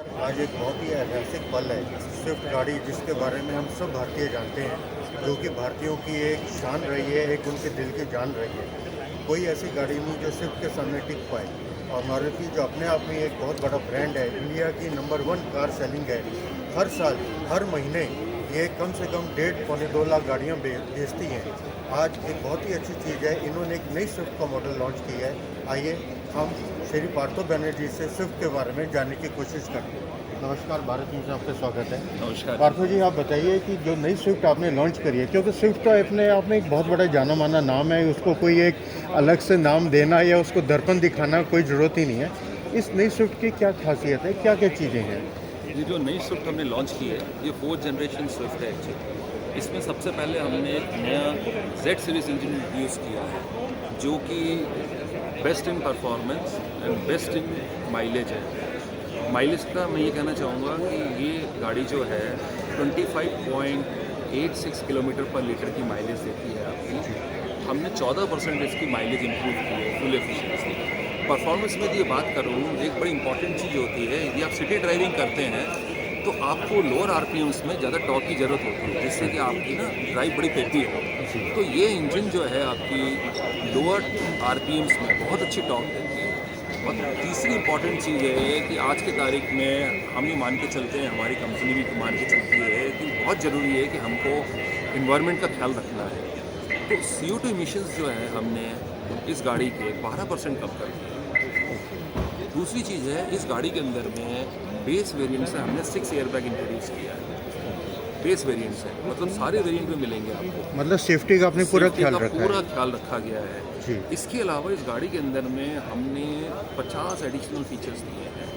आज एक बहुत ही ऐतिहासिक पल है। स्विफ्ट गाड़ी जिसके बारे में हम सब भारतीय जानते हैं, जो कि भारतीयों की एक शान रही है, एक उनके दिल की जान रही है। कोई ऐसी गाड़ी नहीं जो स्विफ्ट के सामने टिक पाए। और मारुति जो अपने आप में एक बहुत बड़ा ब्रांड है, इंडिया की नंबर 1 कार सेलिंग है। हर साल, हर महीने ये कम से कम 1.5-2 लाख गाड़ियाँ बेचती हैं। आज एक बहुत ही अच्छी चीज़ है, इन्होंने एक नई स्विफ्ट का मॉडल लॉन्च किया है। आइए हम श्री पार्थो बनर्जी से स्विफ्ट के बारे में जानने की कोशिश करते हैं। नमस्कार, भारत न्यूज़ में आपका स्वागत है। नमस्कार। पार्थो जी, आप बताइए कि जो नई स्विफ्ट आपने लॉन्च करी है, क्योंकि स्विफ्ट तो अपने आप में एक बहुत बड़ा जाना माना नाम है, उसको कोई एक अलग से नाम देना या उसको दर्पण दिखाना कोई ज़रूरत ही नहीं है। इस नई स्विफ्ट की क्या खासियत है, क्या क्या चीज़ें हैं? ये जो नई स्विफ्ट हमने लॉन्च की है, ये 4th जनरेशन स्विफ्ट है एक्चुअली। इसमें सबसे पहले हमने एक नया Z सीरीज़ इंजन इंट्रोड्यूस किया है, जो कि best in performance and best in mileage है। माइलेज का मैं ये कहना चाहूँगा कि ये गाड़ी जो है 25.86 किलोमीटर पर लीटर की माइलेज देती है आपकी। हमने 14% इसकी माइलेज इंप्रूव की है फुल एफिशिएंसी। परफॉर्मेंस में ये बात करूँ, एक बड़ी इंपॉर्टेंट चीज़ होती है, यदि आप सिटी ड्राइविंग करते हैं तो आपको लोअर आरपीएम्स में ज़्यादा टॉर्क की ज़रूरत होती है, जिससे कि आपकी ना ड्राइव बड़ी पेटी हो। तो ये इंजन जो है आपकी लोअर आरपीएम्स में बहुत अच्छी टॉर्क देती है। और तीसरी इंपॉर्टेंट चीज़ है कि आज के तारीख में हम ये मान के चलते हैं, हमारी कंपनी भी मान के चलती है कि बहुत ज़रूरी है कि हमको इन्वायरमेंट का ख्याल रखना है। तो CO2 इमिशंस जो है हमने इस गाड़ी के 12% कम कर दिए। दूसरी चीज़ है, इस गाड़ी के अंदर में बेस वेरिएंट से हमने 6 एयरबैग इंट्रोड्यूस किया है। बेस वेरिएंट से मतलब सारे वेरिएंट में मिलेंगे आपको। मतलब सेफ्टी का आपने पूरा सेफ्टी ख्याल का रखा पूरा है? ख्याल रखा गया है। जी। इसके अलावा इस गाड़ी के अंदर में हमने 50 एडिशनल फीचर्स दिए हैं।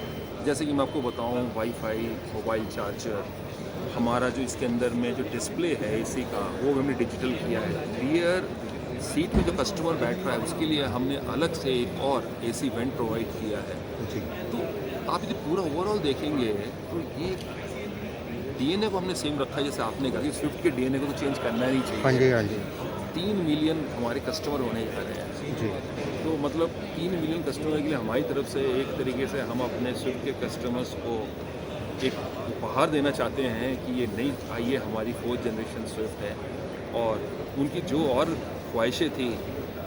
जैसे कि मैं आपको बताऊं, वाईफाई, मोबाइल चार्जर, हमारा जो इसके अंदर में जो डिस्प्ले है इसी का, वो हमने डिजिटल किया है। रियर सीट में जो कस्टमर बैठ रहा है उसके लिए हमने अलग से एक और AC वेंट प्रोवाइड किया है। जी। तो आप यदि पूरा ओवरऑल देखेंगे तो ये DNA को हमने सेम रखा है, जैसे आपने कहा कि स्विफ्ट के DNA को तो चेंज करना ही नहीं चाहिए। हाँ जी, हाँ जी। 3 मिलियन हमारे कस्टमर होने जा रहे हैं। जी। तो मतलब 3 मिलियन कस्टमर के लिए हमारी तरफ से एक तरीके से हम अपने स्विफ्ट के कस्टमर्स को एक उपहार देना चाहते हैं कि ये नई आई है हमारी 4th जनरेशन स्विफ्ट है, और उनकी जो और ख्वाहिशें थी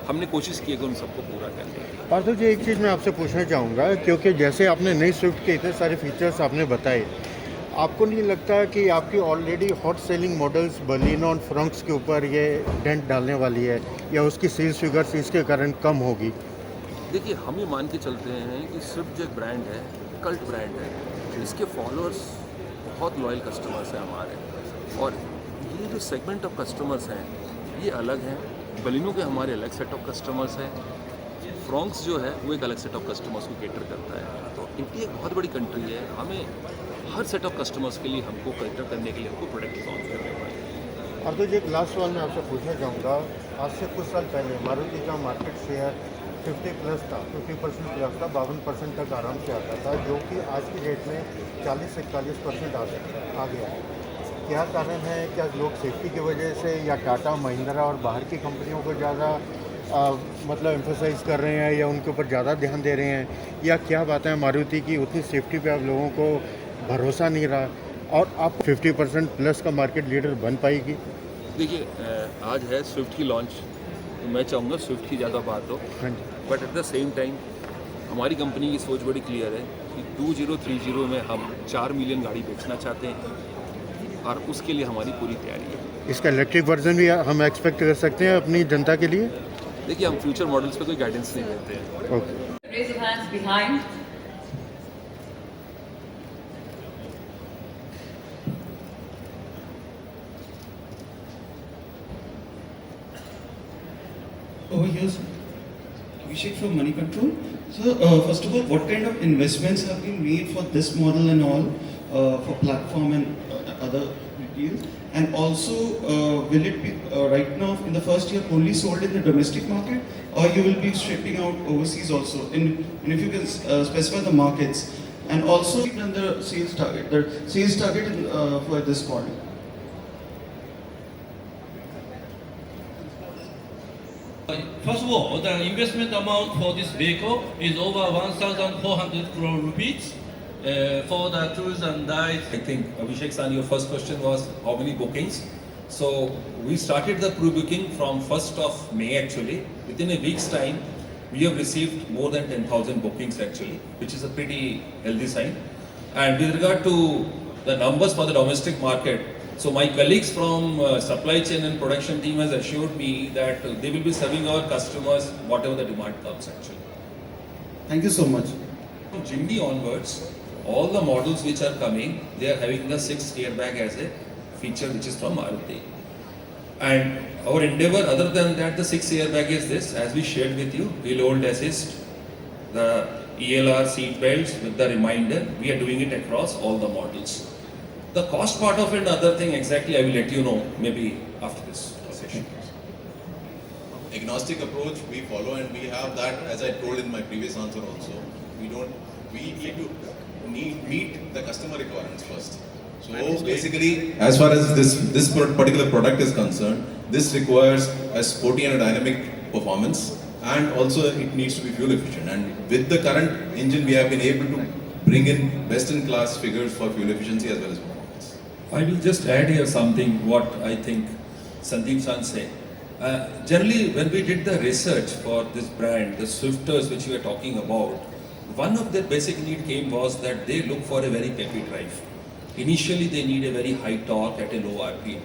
हमने कोशिश की है कि उन सबको पूरा करने की। पार्थो जी, एक चीज़ मैं आपसे पूछना चाहूँगा, क्योंकि जैसे आपने नई स्विफ्ट के इतने सारे फीचर्स आपने बताए, आपको नहीं लगता कि आपकी already hot selling models Baleno और फ्रंक्स के ऊपर ये डेंट डालने वाली है, या उसकी सेल्स फिगर्स इसके कारण कम होगी? देखिए, हम ये मान के चलते हैं कि स्विफ्ट जो एक ब्रांड है, कल्ट ब्रांड है। इसके फॉलोअर्स बहुत लॉयल कस्टमर्स हैं हमारे, और ये जो सेगमेंट ऑफ कस्टमर्स हैं ये अलग हैं। बलिनो के हमारे अलग सेट ऑफ कस्टमर्स हैं, फ्रॉन्क्स जो है वो एक अलग सेट ऑफ कस्टमर्स को कैटर करता है। तो इंडिया एक बहुत बड़ी कंट्री है, हमें हर सेट ऑफ कस्टमर्स के लिए हमको कैटर करने के लिए हमको प्रोडक्ट लॉन्च करने पड़ेंगे। और तो जी, एक लास्ट सवाल मैं आपसे पूछना चाहूँगा, आज से कुछ साल पहले मारुति का मार्केट शेयर 50% था, 50% प्लस था, 52% तक आराम से आता था, जो कि आज की डेट में 40 से 41% आ गया है। क्या कारण है? क्या लोग सेफ्टी की वजह से, या टाटा महिंद्रा और बाहर की कंपनियों को ज़्यादा मतलब एम्फोसाइज कर रहे हैं, या उनके ऊपर ज़्यादा ध्यान दे रहे हैं, या क्या बात है मारुति की उतनी सेफ्टी पे आप लोगों को भरोसा नहीं रहा और आप 50% प्लस का मार्केट लीडर बन पाएगी? देखिए, आज है स्विफ्ट की लॉन्च, तो मैं चाहूँगा स्विफ्ट की ज़्यादा बात हो, हाँ जी। But at the same time हमारी कंपनी की सोच बड़ी क्लियर है कि 2030 में हम 4 मिलियन गाड़ी बेचना चाहते हैं, और उसके लिए हमारी पूरी तैयारी है। इसका इलेक्ट्रिक वर्जन भी हम एक्सपेक्ट कर सकते हैं अपनी जनता के लिए? देखिए, हम फ्यूचर मॉडल्स पे कोई गाइडेंस नहीं देते हैं। Okay. Raise your hands behind. Over here, sir. Abhishek from Money Control. So, first of all, what kind of investments have been made for this model and all, for platform and other details? And also, will it be right now in the first year only sold in the domestic market, or you will be shipping out overseas also? And if you can specify the markets, and also the sales target for this model. First of all, the investment amount for this vehicle is over 1,400 crore rupees, for the tourism guides. I think Abhishek San, your first question was how many bookings. So we started the pre-booking from 1st of May actually. Within a week's time, we have received more than 10,000 bookings actually, which is a pretty healthy sign. And with regard to the numbers for the domestic market, so my colleagues from supply chain and production team has assured me that they will be serving our customers whatever the demand comes actually. Thank you so much. From Jimny onwards, all the models which are coming, they are having the 6 airbag as a feature which is from Maruti. And our endeavor other than that, the 6 airbag is this, as we shared with you, wheel hold assist, the ELR seat belts with the reminder, we are doing it across all the models. The cost part of it, another thing exactly I will let you know maybe after this session. Agnostic approach we follow, and we have that, as I told in my previous answer also. We need to meet the customer requirements first. So basically, as far as this particular product is concerned, this requires a sporty and a dynamic performance, and also it needs to be fuel efficient. And with the current engine, we have been able to bring in best-in-class figures for fuel efficiency as well as performance. I will just add here something what I think Sandeep San said. Generally, when we did the research for this brand, the Swifters which we are talking about, one of their basic need came was that they look for a very peppy drive. Initially, they need a very high torque at a low RPM.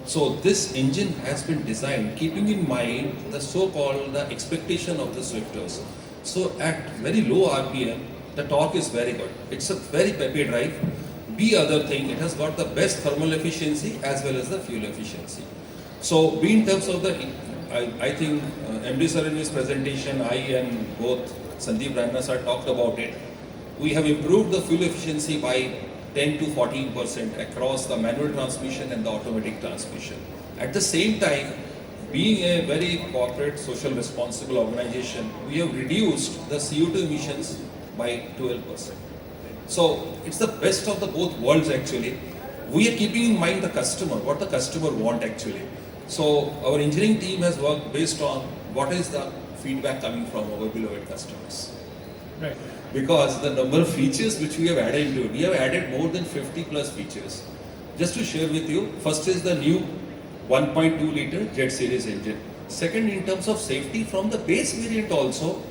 So this engine has been designed keeping in mind the so-called the expectation of the Swifters. So at very low RPM, the torque is very good. It's a very peppy drive. The other thing, it has got the best thermal efficiency as well as the fuel efficiency. So in terms of the, I think MD sir in his presentation, I and both Sandeep Rana sir talked about it. We have improved the fuel efficiency by 10 to 14% across the manual transmission and the automatic transmission. At the same time, being a very corporate, social responsible organization, we have reduced the CO2 emissions by 12%. So it's the best of the both worlds actually. We are keeping in mind the customer, what the customer want actually. So our engineering team has worked based on what is the feedback coming from our beloved customers. Right. Because the number of features which we have added into it, we have added more than 50 plus features. Just to share with you, first is the new 1.2 liter Jet Series engine. Second, in terms of safety, from the base variant also,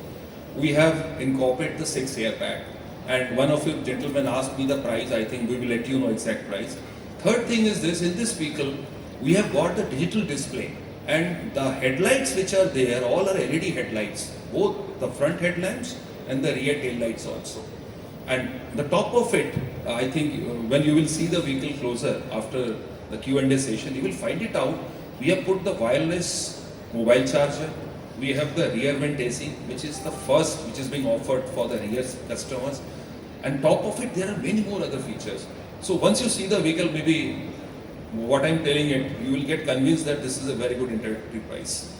we have incorporated the 6 airbag. And one of you gentlemen asked me the price, I think we will let you know exact price. Third thing is this, in this vehicle, we have got the digital display. And the headlights which are there, all are LED headlights. Both the front headlamps and the rear tail lights also. And the top of it, I think when you will see the vehicle closer after the Q&A session, you will find it out. We have put the wireless mobile charger. We have the rear vent AC, which is the first which is being offered for the rear customers. And top of it, there are many more other features. So once you see the vehicle, maybe what I'm telling it, you will get convinced that this is a very good introductory price.